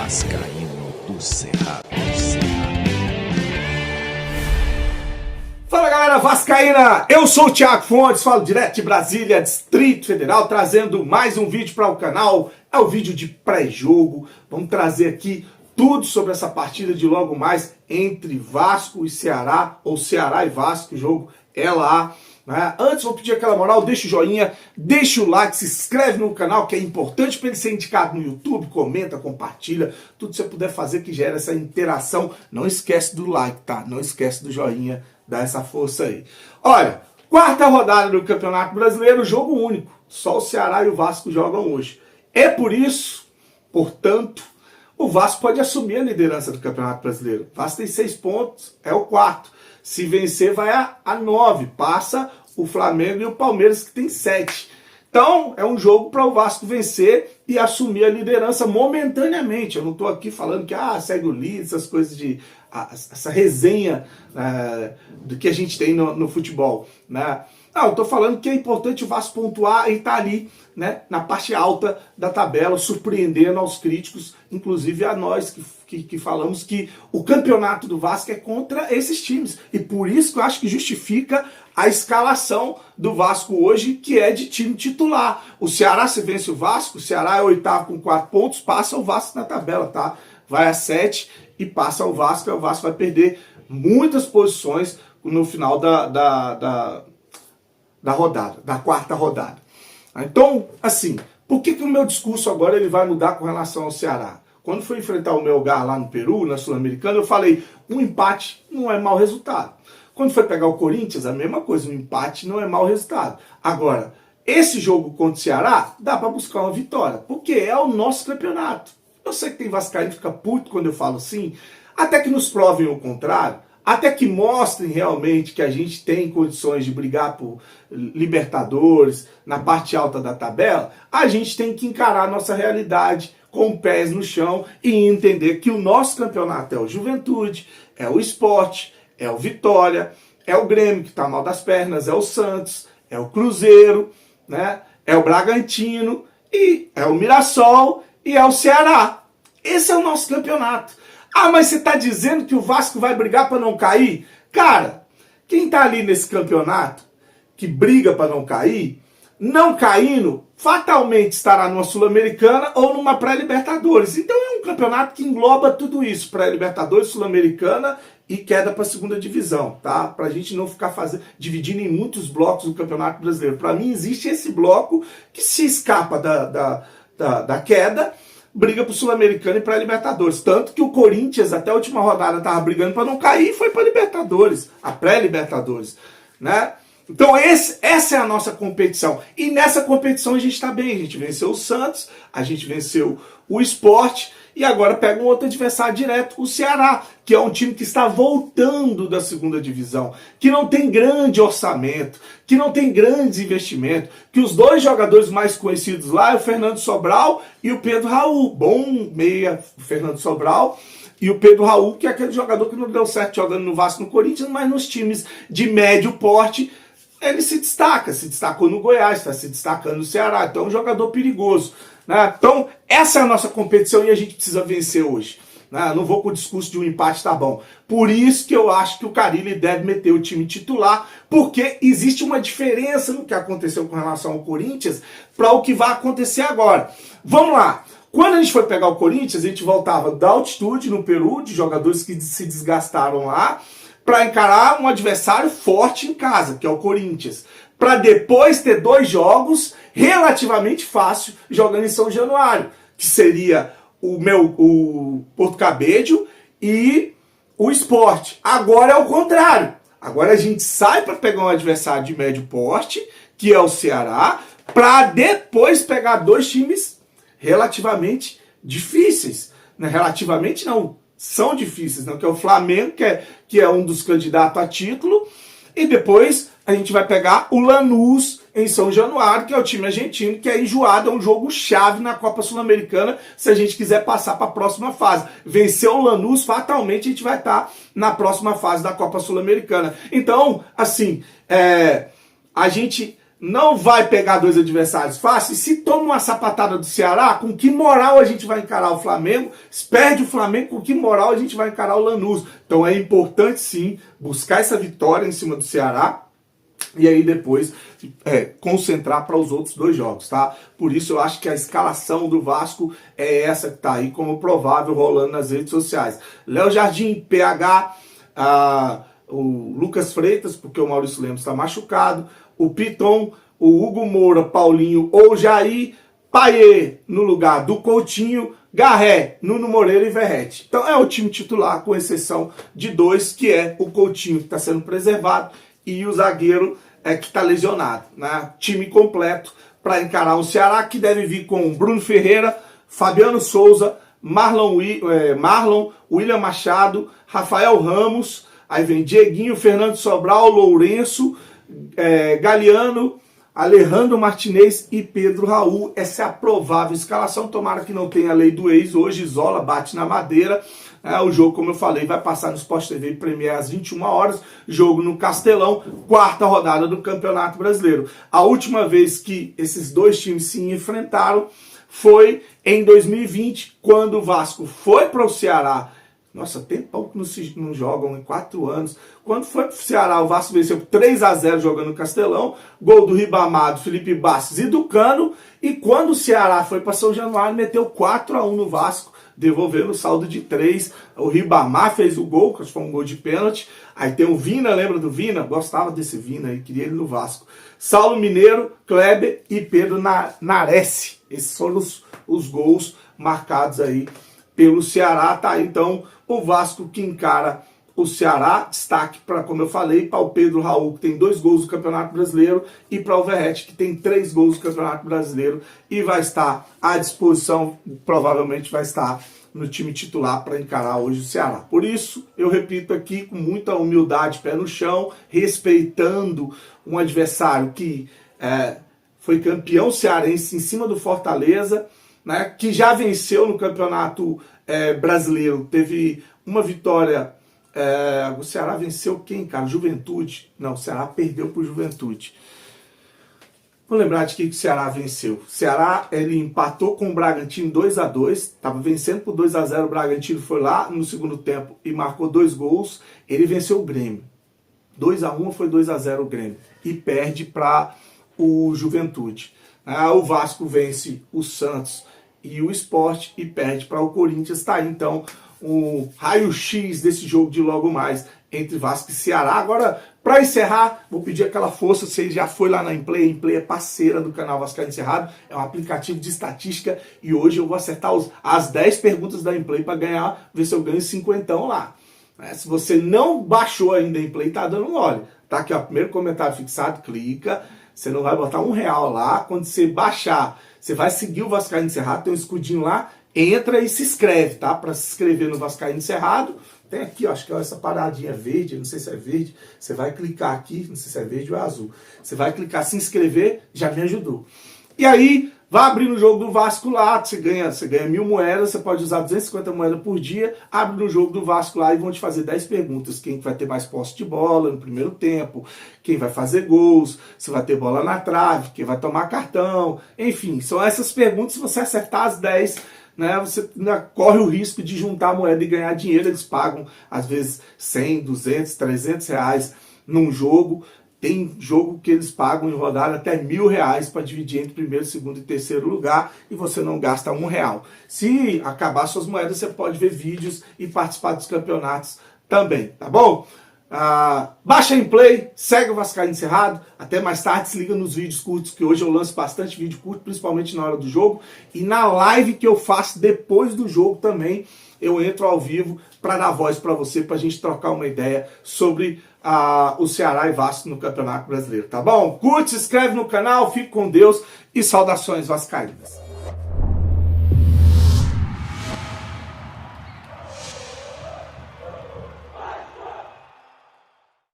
Vascaíno do Cerrado. Fala galera vascaína, eu sou o Thiago Fontes, falo direto de Brasília, Distrito Federal, trazendo mais um vídeo para o canal. É o vídeo de pré-jogo, vamos trazer aqui tudo sobre essa partida de logo mais entre Vasco e Ceará, ou Ceará e Vasco, o jogo é lá. Antes vou pedir aquela moral, deixa o joinha, deixa o like, se inscreve no canal que é importante para ele ser indicado no YouTube, comenta, compartilha, tudo que você puder fazer que gera essa interação. Não esquece do like, tá? Não esquece do joinha, dá essa força aí. Olha, quarta rodada do Campeonato Brasileiro, jogo único, só o Ceará e o Vasco jogam hoje. É por isso, portanto, o Vasco pode assumir a liderança do Campeonato Brasileiro. O Vasco tem 6 pontos, é o quarto. Se vencer vai a 9, passa o Flamengo e o Palmeiras que tem 7. Então é um jogo para o Vasco vencer e assumir a liderança momentaneamente. Eu não estou aqui falando que segue o líder, essas coisas de... essa resenha do que a gente tem no futebol, né? Não, eu estou falando que é importante o Vasco pontuar e estar ali, né, na parte alta da tabela, surpreendendo aos críticos, inclusive a nós que falamos que o campeonato do Vasco é contra esses times. E por isso que eu acho que justifica a escalação do Vasco hoje, que é de time titular. O Ceará, se vence o Vasco, o Ceará é o oitavo com 4 pontos, passa o Vasco na tabela, tá? Vai a 7 e passa o Vasco vai perder muitas posições no final da rodada, da quarta rodada. Então, assim, por que o meu discurso agora ele vai mudar com relação ao Ceará? Quando fui enfrentar o Melgar lá no Peru, na Sul-Americana, eu falei, um empate não é mau resultado. Quando foi pegar o Corinthians, a mesma coisa, um empate não é mau resultado. Agora, esse jogo contra o Ceará, dá para buscar uma vitória, porque é o nosso campeonato. Eu sei que tem vascaíno que fica puto quando eu falo assim, até que nos provem o contrário, até que mostrem realmente que a gente tem condições de brigar por Libertadores, na parte alta da tabela, a gente tem que encarar a nossa realidade com pés no chão e entender que o nosso campeonato é o Juventude, é o Sport, é o Vitória, é o Grêmio que está mal das pernas, é o Santos, é o Cruzeiro, né? É o Bragantino, e é o Mirassol e é o Ceará. Esse é o nosso campeonato. Mas você está dizendo que o Vasco vai brigar para não cair? Cara, quem está ali nesse campeonato, que briga para não cair, não caindo, fatalmente estará numa Sul-Americana ou numa pré-Libertadores. Então é um campeonato que engloba tudo isso, pré-Libertadores, Sul-Americana e queda para a segunda divisão, tá? Para a gente não ficar dividindo em muitos blocos o Campeonato Brasileiro. Para mim existe esse bloco que se escapa da queda, briga pro Sul-Americano e para Libertadores. Tanto que o Corinthians, até a última rodada, estava brigando para não cair e foi para Libertadores, a pré-Libertadores, né? Então essa é a nossa competição. E nessa competição a gente está bem. A gente venceu o Santos, a gente venceu o Sport e agora pega um outro adversário direto, o Ceará, que é um time que está voltando da segunda divisão, que não tem grande orçamento, que não tem grandes investimentos, que os 2 jogadores mais conhecidos lá é o Fernando Sobral e o Pedro Raul. Bom meia, o Fernando Sobral. E o Pedro Raul, que é aquele jogador que não deu certo jogando no Vasco, no Corinthians, mas nos times de médio porte, ele se destacou no Goiás, está se destacando no Ceará, então é um jogador perigoso, né? Então essa é a nossa competição e a gente precisa vencer hoje, né? Não vou com o discurso de um empate, tá bom. Por isso que eu acho que o Carille deve meter o time titular, porque existe uma diferença no que aconteceu com relação ao Corinthians para o que vai acontecer agora. Vamos lá. Quando a gente foi pegar o Corinthians, a gente voltava da altitude no Peru, de jogadores que se desgastaram lá, para encarar um adversário forte em casa, que é o Corinthians. Para depois ter 2 jogos relativamente fácil jogando em São Januário, que seria o Porto Cabedelo e o Sport. Agora é o contrário. Agora a gente sai para pegar um adversário de médio porte, que é o Ceará, para depois pegar 2 times relativamente difíceis. Relativamente não, são difíceis, né? Que é o Flamengo, que é um dos candidatos a título, e depois a gente vai pegar o Lanús em São Januário, que é o time argentino, que é enjoado, é um jogo chave na Copa Sul-Americana, se a gente quiser passar para a próxima fase. Vencer o Lanús, fatalmente a gente vai estar na próxima fase da Copa Sul-Americana. Então, assim, a gente não vai pegar dois adversários fáceis. Se toma uma sapatada do Ceará, com que moral a gente vai encarar o Flamengo? Se perde o Flamengo, com que moral a gente vai encarar o Lanús? Então é importante sim buscar essa vitória em cima do Ceará e aí depois concentrar para os outros dois jogos, tá? Por isso eu acho que a escalação do Vasco é essa que tá aí como provável rolando nas redes sociais. Léo Jardim, PH, o Lucas Freitas, porque o Maurício Lemos está machucado, o Piton, o Hugo Moura, Paulinho ou Jair, Paiê no lugar do Coutinho, Garré, Nuno Moreira e Verrete. Então é o time titular, com exceção de dois, que é o Coutinho, que está sendo preservado, e o zagueiro que está lesionado, né? Time completo para encarar o Ceará, que deve vir com Bruno Ferreira, Fabiano Souza, Marlon, William Machado, Rafael Ramos, aí vem Dieguinho, Fernando Sobral, Lourenço, Galeano, Alejandro Martinez e Pedro Raul. Essa é a provável escalação. Tomara que não tenha a lei do ex. Hoje isola, bate na madeira. O jogo, como eu falei, vai passar no Sport TV Premier às 21 horas. Jogo no Castelão, quarta rodada do Campeonato Brasileiro. A última vez que esses dois times se enfrentaram foi em 2020, quando o Vasco foi para o Ceará. Nossa, tempão que não jogam, em 4 anos. Quando foi pro Ceará, o Vasco venceu por 3-0 jogando no Castelão. Gol do Ribamar, Felipe Bastos e do Cano. E quando o Ceará foi para São Januário, meteu 4-1 no Vasco, devolvendo o saldo de 3. O Ribamar fez o gol, que foi um gol de pênalti. Aí tem o Vina, lembra do Vina? Gostava desse Vina aí, queria ele no Vasco. Saulo Mineiro, Kleber e Pedro Nares. Esses foram os gols marcados aí pelo Ceará, tá? Então, o Vasco que encara o Ceará, destaque para, como eu falei, para o Pedro Raul, que tem 2 gols do Campeonato Brasileiro, e para o Verrete, que tem 3 gols do Campeonato Brasileiro, e vai estar à disposição, provavelmente vai estar no time titular para encarar hoje o Ceará. Por isso, eu repito aqui, com muita humildade, pé no chão, respeitando um adversário que foi campeão cearense em cima do Fortaleza, né, que já venceu no Campeonato Brasileiro, teve uma vitória. O Ceará venceu quem, cara? Juventude? Não, o Ceará perdeu para o Juventude. Vou lembrar de que o Ceará venceu. O Ceará, ele empatou com o Bragantino 2-2, estava vencendo por 2-0, o Bragantino foi lá no segundo tempo e marcou 2 gols, ele venceu o Grêmio. 2-1 ou foi 2-0 o Grêmio? E perde para o Juventude. O Vasco vence o Santos e o Sport e perde para o Corinthians. Tá aí então o raio-x desse jogo de logo mais entre Vasco e Ceará. Agora, para encerrar, vou pedir aquela força. Você já foi lá na Implay. A Implay é parceira do canal Vascaíno Cerrado, é um aplicativo de estatística, e hoje eu vou acertar as 10 perguntas da Implay para ganhar, ver se eu ganho 50 lá. Se você não baixou ainda a Implay, tá dando mole. Tá aqui, ó, primeiro comentário fixado, clica. Você não vai botar R$1 lá. Quando você baixar, você vai seguir o Vascaíno Cerrado, tem um escudinho lá, entra e se inscreve, tá? Para se inscrever no Vascaíno Cerrado, tem aqui, ó, acho que é essa paradinha verde, não sei se é verde, você vai clicar aqui, não sei se é verde ou é azul. Você vai clicar se inscrever, já me ajudou. E aí, vai abrir no jogo do Vasco lá, você ganha 1.000 moedas, você pode usar 250 moedas por dia, abre no jogo do Vasco lá e vão te fazer 10 perguntas. Quem vai ter mais posse de bola no primeiro tempo, quem vai fazer gols, se vai ter bola na trave, quem vai tomar cartão, enfim, são essas perguntas. Se você acertar as 10, né, você corre o risco de juntar a moeda e ganhar dinheiro. Eles pagam, às vezes, 100, 200, 300 reais num jogo. Tem jogo que eles pagam em rodada até R$1.000 para dividir entre primeiro, segundo e terceiro lugar, e você não gasta R$1. Se acabar suas moedas, você pode ver vídeos e participar dos campeonatos também, tá bom? Baixa em Play, segue o Vascaíno Cerrado. Até mais tarde, se liga nos vídeos curtos, que hoje eu lanço bastante vídeo curto, principalmente na hora do jogo. E na live que eu faço depois do jogo também, eu entro ao vivo para dar voz para você, para a gente trocar uma ideia sobre o Ceará e Vasco no Campeonato Brasileiro, tá bom? Curte, se inscreve no canal, fique com Deus e saudações vascaínas.